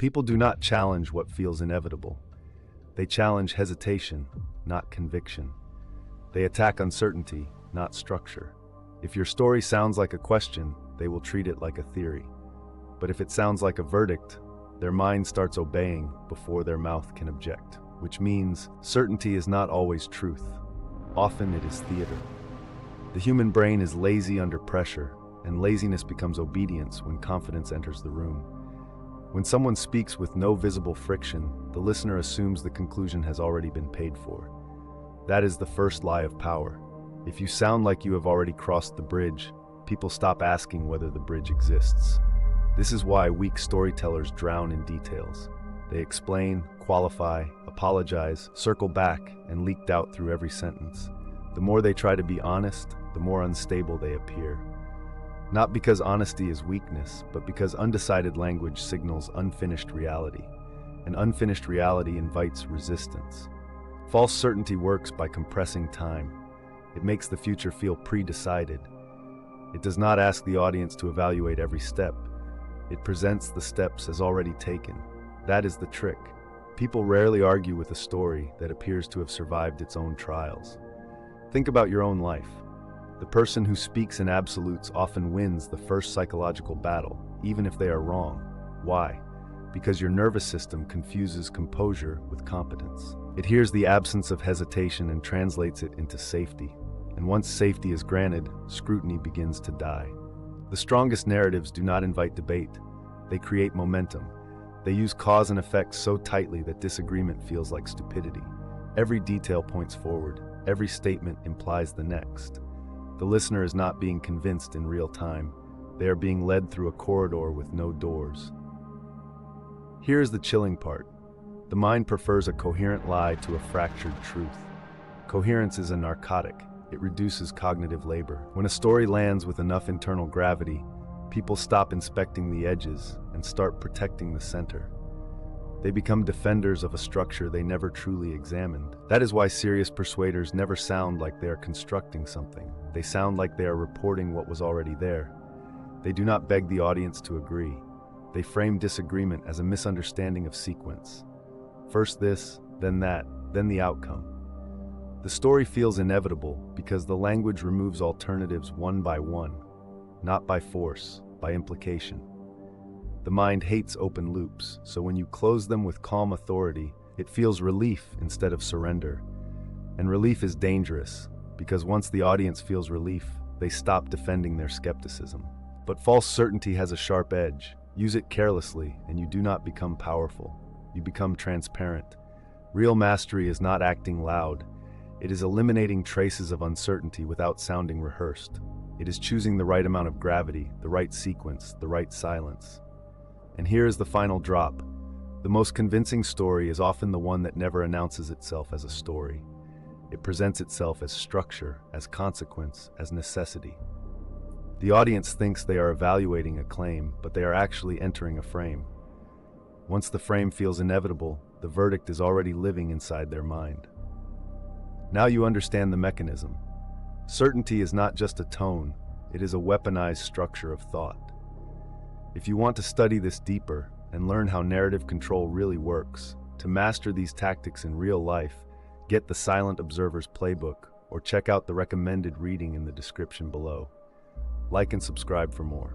People do not challenge what feels inevitable. They challenge hesitation, not conviction. They attack uncertainty, not structure. If your story sounds like a question, they will treat it like a theory. But if it sounds like a verdict, their mind starts obeying before their mouth can object, which means certainty is not always truth. Often it is theater. The human brain is lazy under pressure, and laziness becomes obedience when confidence enters the room. When someone speaks with no visible friction, the listener assumes the conclusion has already been paid for. That is the first lie of power. If you sound like you have already crossed the bridge, people stop asking whether the bridge exists. This is why weak storytellers drown in details. They explain, qualify, apologize, circle back, and leak doubt through every sentence. The more they try to be honest, the more unstable they appear. Not because honesty is weakness, but because undecided language signals unfinished reality, and unfinished reality invites resistance. False certainty works by compressing time. It makes the future feel pre-decided. It does not ask the audience to evaluate every step. It presents the steps as already taken. That is the trick. People rarely argue with a story that appears to have survived its own trials. Think about your own life. The person who speaks in absolutes often wins the first psychological battle, even if they are wrong. Why? Because your nervous system confuses composure with competence. It hears the absence of hesitation and translates it into safety. And once safety is granted, scrutiny begins to die. The strongest narratives do not invite debate. They create momentum. They use cause and effect so tightly that disagreement feels like stupidity. Every detail points forward. Every statement implies the next. The listener is not being convinced in real time. They are being led through a corridor with no doors. Here is the chilling part. The mind prefers a coherent lie to a fractured truth. Coherence is a narcotic. It reduces cognitive labor. When a story lands with enough internal gravity, people stop inspecting the edges and start protecting the center. They become defenders of a structure they never truly examined. That is why serious persuaders never sound like they are constructing something. They sound like they are reporting what was already there. They do not beg the audience to agree. They frame disagreement as a misunderstanding of sequence. First this, then that, then the outcome. The story feels inevitable because the language removes alternatives one by one, not by force, by implication. The mind hates open loops, so when you close them with calm authority, it feels relief instead of surrender. And relief is dangerous, because once the audience feels relief, they stop defending their skepticism. But false certainty has a sharp edge. Use it carelessly, and you do not become powerful. You become transparent. Real mastery is not acting loud. It is eliminating traces of uncertainty without sounding rehearsed. It is choosing the right amount of gravity, the right sequence, the right silence. And here is the final drop. The most convincing story is often the one that never announces itself as a story. It presents itself as structure, as consequence, as necessity. The audience thinks they are evaluating a claim, but they are actually entering a frame. Once the frame feels inevitable, the verdict is already living inside their mind. Now you understand the mechanism. Certainty is not just a tone, it is a weaponized structure of thought. If you want to study this deeper and learn how narrative control really works, to master these tactics in real life, get the Silent Observer's Playbook or check out the recommended reading in the description below. Like and subscribe for more.